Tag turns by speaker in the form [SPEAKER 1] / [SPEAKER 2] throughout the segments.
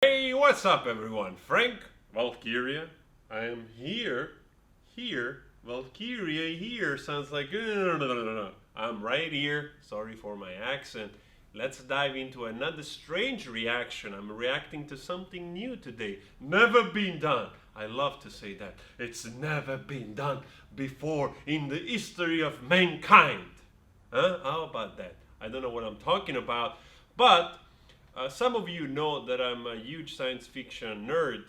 [SPEAKER 1] Hey, what's up everyone? Frank, Valkyria. I am here. Valkyria here sounds like no. I'm right here. Sorry for my accent. Let's dive into another strange reaction. I'm reacting to something new today. Never been done. I love to say that. It's never been done before in the history of mankind. Huh? How about that? I don't know what I'm talking about, but some of you know that I'm a huge science fiction nerd,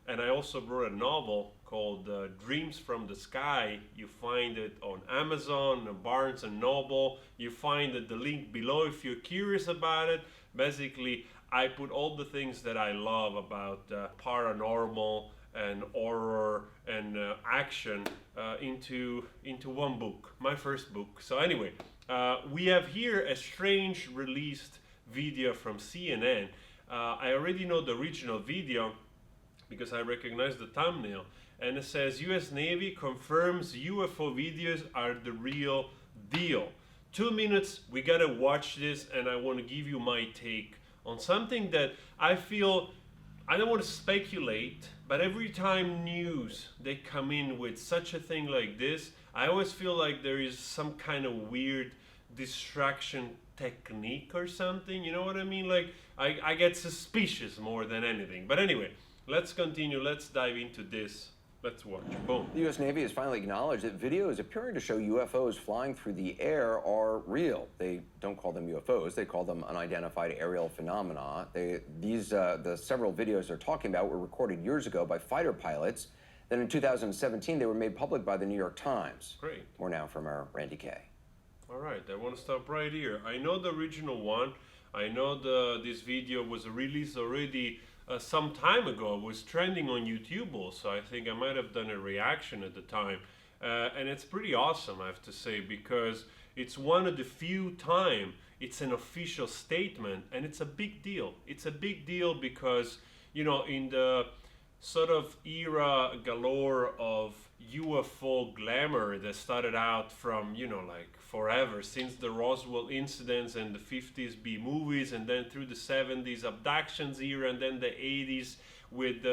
[SPEAKER 1] and I also wrote a novel called Dreams from the Sky. You find it on Amazon, Barnes and Noble. You find the link below if you're curious about it. Basically, I put all the things that I love about paranormal and horror and action into one book, my first book. So anyway, we have here a strange released video from CNN. I already know the original video because I recognize the thumbnail, and it says US Navy confirms UFO videos are the real deal. 2 minutes, we gotta watch this, and I want to give you my take on something that I feel, I don't want to speculate, but every time news they come in with such a thing like this, I always feel like there is some kind of weird distraction technique or something, you know what I mean? Like I get suspicious more than anything. But anyway, let's continue. Let's dive into this. Let's watch. Boom.
[SPEAKER 2] The U.S. Navy has finally acknowledged that videos appearing to show UFOs flying through the air are real. They don't call them UFOs. They call them unidentified aerial phenomena. The several videos they're talking about were recorded years ago by fighter pilots. Then in 2017, they were made public by the New York Times.
[SPEAKER 1] Great.
[SPEAKER 2] More now from our Randy Kay.
[SPEAKER 1] All right, I want to stop right here. I know the original one. I know this video was released already some time ago. It was trending on YouTube also. I think I might have done a reaction at the time. And it's pretty awesome, I have to say, because it's one of the few time it's an official statement, and it's a big deal. It's a big deal because, you know, in the sort of era galore of UFO glamour that started out from, you know, like forever, since the Roswell incidents and the 50s B movies, and then through the 70s abductions era, and then the 80s with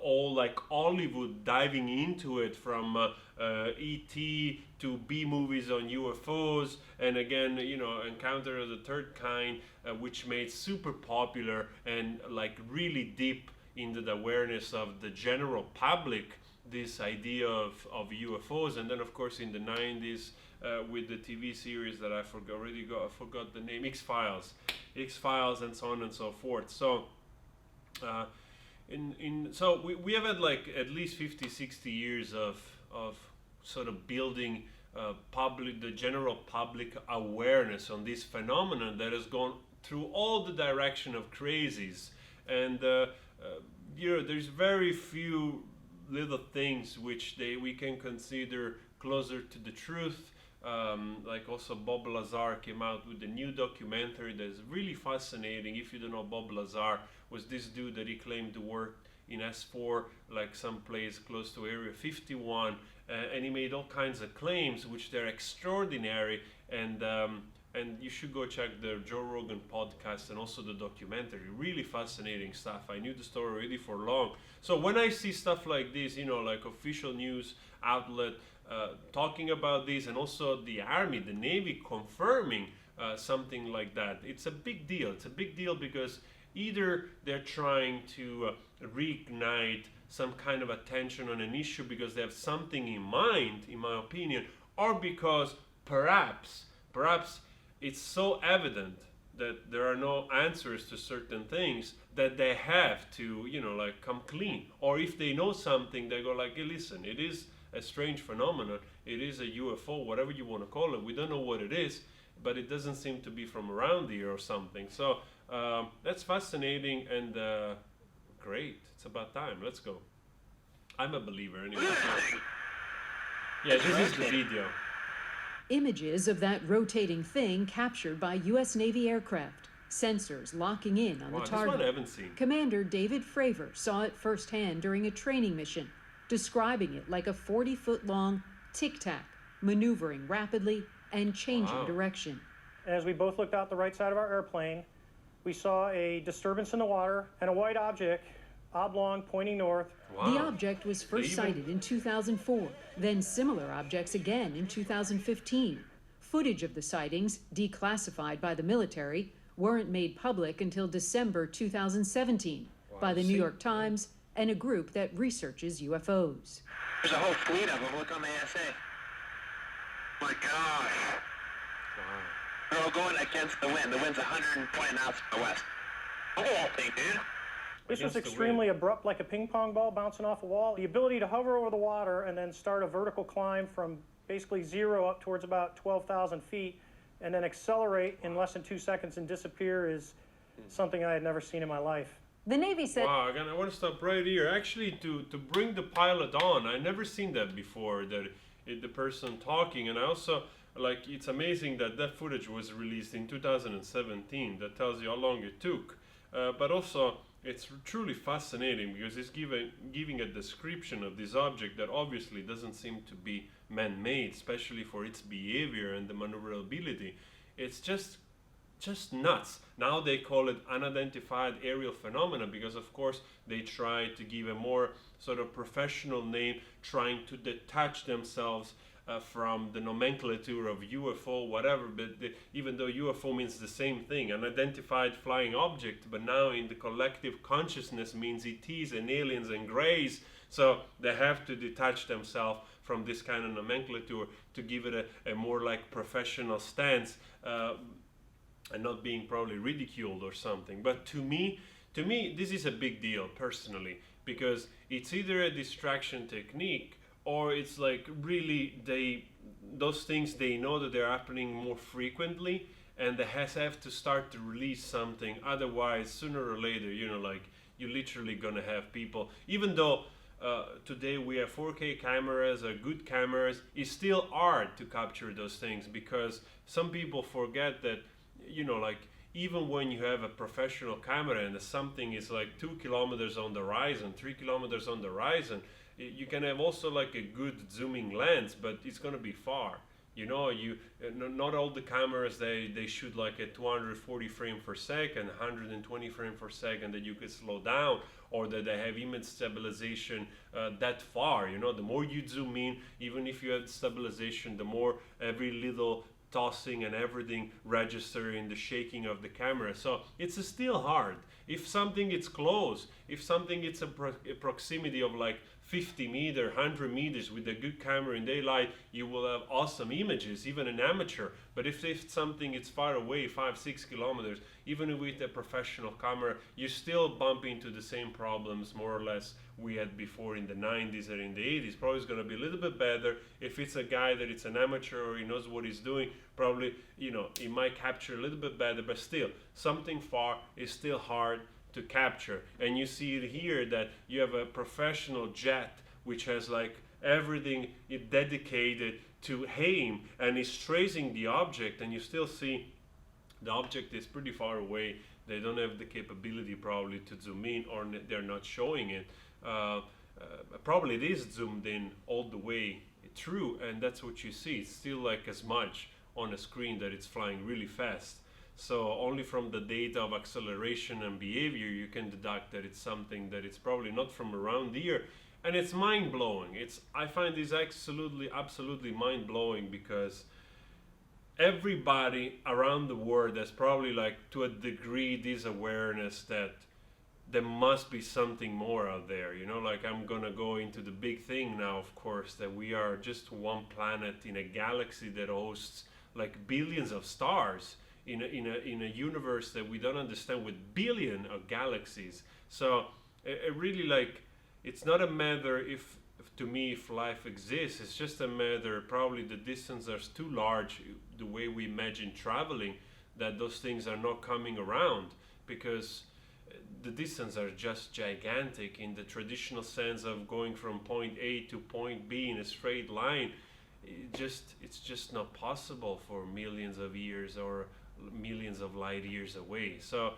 [SPEAKER 1] all like Hollywood diving into it, from E.T. to B movies on UFOs, and again, you know, Encounter of the Third Kind, which made super popular and like really deep into the awareness of the general public, this idea of UFOs. And then of course in the 90s with the TV series that I forgot the name, X-Files, and so on and so forth. So so we have had like at least 50-60 years of sort of building the general public awareness on this phenomenon that has gone through all the direction of crazies. And you know, there's very few little things which we can consider closer to the truth. Like also Bob Lazar came out with a new documentary that's really fascinating. If you don't know, Bob Lazar was this dude that he claimed to work in S4, like someplace close to Area 51, and he made all kinds of claims which they're extraordinary, and you should go check the Joe Rogan podcast and also the documentary. Really fascinating stuff. I knew the story already for long. So when I see stuff like this, you know, like official news outlet talking about this, and also the Army, the Navy confirming something like that, it's a big deal. It's a big deal because either they're trying to reignite some kind of attention on an issue because they have something in mind, in my opinion, or because perhaps it's so evident that there are no answers to certain things that they have to, you know, like come clean. Or if they know something, they go like, hey, listen, it is a strange phenomenon. It is a UFO, whatever you want to call it. We don't know what it is, but it doesn't seem to be from around here or something. So that's fascinating and great. It's about time. Let's go. I'm a believer anyway. Yeah, this is the video.
[SPEAKER 3] Images of that rotating thing captured by U.S. Navy aircraft. Sensors locking in on the target.
[SPEAKER 1] This one I haven't seen.
[SPEAKER 3] Commander David Fravor saw it firsthand during a training mission, describing it like a 40-foot-long tic-tac, maneuvering rapidly and changing direction.
[SPEAKER 4] As we both looked out the right side of our airplane, we saw a disturbance in the water and a white object, oblong, pointing north.
[SPEAKER 1] Wow.
[SPEAKER 3] The object was first sighted in 2004, then similar objects again in 2015. Footage of the sightings, declassified by the military, weren't made public until December 2017 by the New York Times and a group that researches UFOs.
[SPEAKER 5] There's a whole fleet of them. Look on the ASA. My gosh.
[SPEAKER 1] Wow.
[SPEAKER 5] They're all going against the wind. The wind's 120 knots to the west. Look at that thing, dude.
[SPEAKER 4] This was
[SPEAKER 1] Against the
[SPEAKER 4] extremely
[SPEAKER 1] wind.
[SPEAKER 4] abrupt, like a ping pong ball bouncing off a wall. The ability to hover over the water and then start a vertical climb from basically zero up towards about 12,000 feet and then accelerate in less than 2 seconds and disappear is something I had never seen in my life.
[SPEAKER 3] The Navy said
[SPEAKER 1] Wow, again, I want to stop right here. Actually, to bring the pilot on, I never seen that before, that the person talking. And I also, like, it's amazing that that footage was released in 2017. That tells you how long it took. But also, it's truly fascinating because it's giving a description of this object that obviously doesn't seem to be man-made, especially for its behavior and the maneuverability. It's just nuts. Now they call it unidentified aerial phenomena because, of course, they try to give a more sort of professional name, trying to detach themselves from the nomenclature of UFO, whatever. But even though UFO means the same thing, unidentified flying object, but now in the collective consciousness means ETs and aliens and greys. So they have to detach themselves from this kind of nomenclature to give it a more like professional stance. And not being probably ridiculed or something. But to me, this is a big deal personally, because it's either a distraction technique or it's like really those things they know that they're happening more frequently and they have to start to release something. Otherwise, sooner or later, like you're literally gonna have people, even though today we have 4K cameras, good cameras, it's still hard to capture those things because some people forget that like even when you have a professional camera and something is like 2 kilometers on the horizon, 3 kilometers on the horizon, you can have also like a good zooming lens, but it's going to be far. Not all the cameras, they shoot like a 240 frame per second, 120 frame per second that you could slow down, or that they have image stabilization that far. The more you zoom in, even if you have stabilization, the more every little tossing and everything register in the shaking of the camera. So it's still hard. If something is close, if something is a proximity of like 50 meters, 100 meters with a good camera in daylight, you will have awesome images, even an amateur. But if something is far away, 5-6 kilometers, even with a professional camera, you still bump into the same problems more or less we had before in the 90s or in the 80s. Probably it's going to be a little bit better. If it's a guy that it's an amateur or he knows what he's doing, probably, he might capture a little bit better, but still, something far is still hard to capture. And you see it here that you have a professional jet which has like everything dedicated to aim and is tracing the object, and you still see the object is pretty far away. They don't have the capability probably to zoom in, or they're not showing it. Probably it is zoomed in all the way through, and that's what you see. It's still like as much on a screen that it's flying really fast. So only from the data of acceleration and behavior you can deduct that it's something that it's probably not from around here. And it's mind-blowing. I find this absolutely mind-blowing because everybody around the world has probably like to a degree this awareness that there must be something more out there. Like I'm gonna go into the big thing now, of course, that we are just one planet in a galaxy that hosts like billions of stars in a universe that we don't understand, with billion of galaxies. So it really like, it's not a matter if to me if life exists, it's just a matter probably the distance is too large, the way we imagine traveling, that those things are not coming around, because the distances are just gigantic in the traditional sense of going from point A to point B in a straight line. It's just not possible for millions of years or millions of light years away. So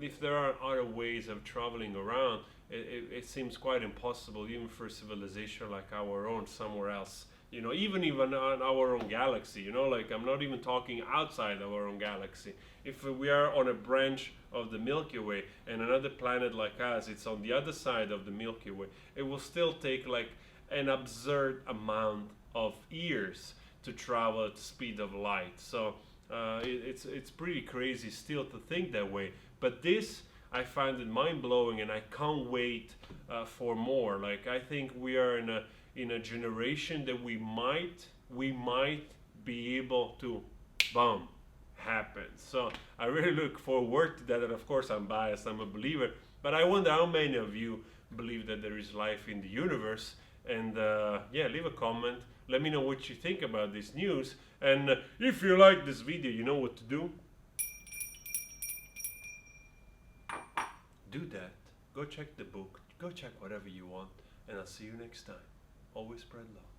[SPEAKER 1] if there are other ways of traveling around, it seems quite impossible even for civilization like our own somewhere else You know, even on our own galaxy. You know, like I'm not even talking outside our own galaxy. If we are on a branch of the Milky Way and another planet like us, it's on the other side of the Milky Way, it will still take like an absurd amount of years to travel at the speed of light. So it's pretty crazy still to think that way. But this, I find it mind-blowing, and I can't wait for more. Like, I think we are in a generation that we might be able to, boom, happen. So I really look forward to that. And of course, I'm biased, I'm a believer, but I wonder how many of you believe that there is life in the universe. And yeah, leave a comment. Let me know what you think about this news. And if you like this video, you know what to do. Do that. Go check the book. Go check whatever you want. And I'll see you next time. Always spread love.